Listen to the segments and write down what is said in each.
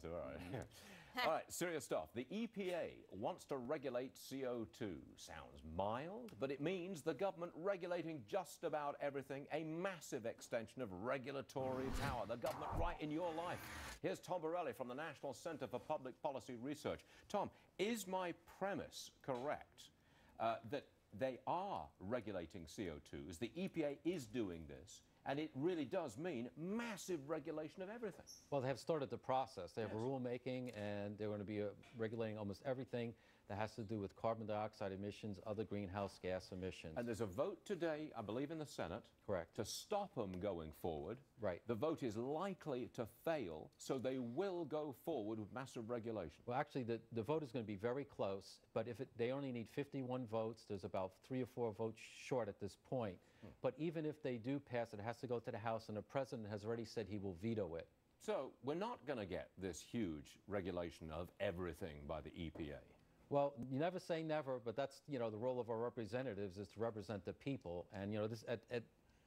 All right. All right, serious stuff. The EPA wants to regulate CO2. Sounds mild, but it means the government regulating just about everything, a massive extension of regulatory power. The government right in your life. Here's Tom Borelli from the National Center for Public Policy Research. Tom, is my premise correct that they are regulating CO2s, the EPA is doing this, and it really does mean massive regulation of everything? Well, they have started the process. They have a rulemaking, and they're going to be regulating almost everything that has to do with carbon dioxide emissions, other greenhouse gas emissions. And there's a vote today, I believe, in the Senate. Correct. To stop them going forward. Right. The vote is likely to fail, so they will go forward with massive regulation. Well, actually, the vote is going to be very close, but if they only need 51 votes, there's about 3 or 4 votes short at this point. But even if they do pass it, it has to go to the House, and the president has already said he will veto it. So we're not going to get this huge regulation of everything by the EPA. Well, you never say never, but that's, the role of our representatives is to represent the people. And, this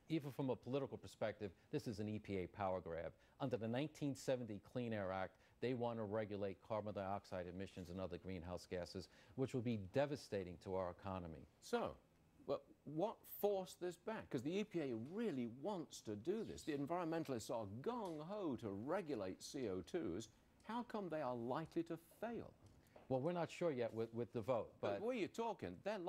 even from a political perspective, this is an EPA power grab. Under the 1970 Clean Air Act, they want to regulate carbon dioxide emissions and other greenhouse gases, which will be devastating to our economy. So, well, what forced this back? Because the EPA really wants to do this. The environmentalists are gung-ho to regulate CO2s. How come they are likely to fail? Well, we're not sure yet with the vote. But where you're talking, then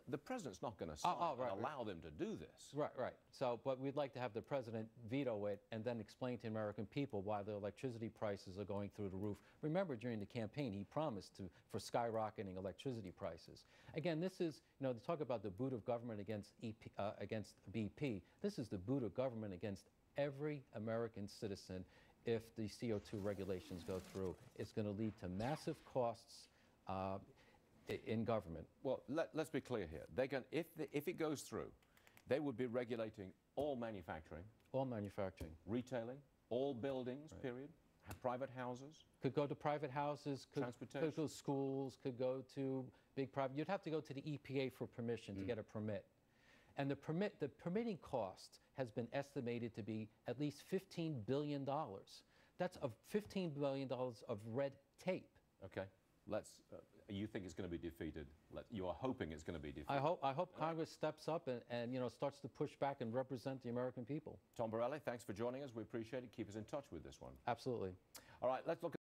the president's not going to allow them to do this. Right. So, but we'd like to have the president veto it and then explain to the American people why the electricity prices are going through the roof. Remember, during the campaign, he promised for skyrocketing electricity prices. Again, this is, they talk about the boot of government against BP. This is the boot of government against every American citizen. If the CO2 regulations go through, it's going to lead to massive costs in government. Well, let's be clear here. If it goes through, they would be regulating all manufacturing. All manufacturing. Retailing, all buildings, period. Private houses. Could go to private houses. Transportation. Could go to schools, could go to big private. You'd have to go to the EPA for permission to get a permit. And the permitting cost has been estimated to be at least $15 billion. That's $15 billion of red tape. Okay. You think it's going to be defeated? You are hoping it's going to be defeated. I hope Congress steps up and starts to push back and represent the American people. Tom Borelli, thanks for joining us. We appreciate it. Keep us in touch with this one. Absolutely. All right, let's look at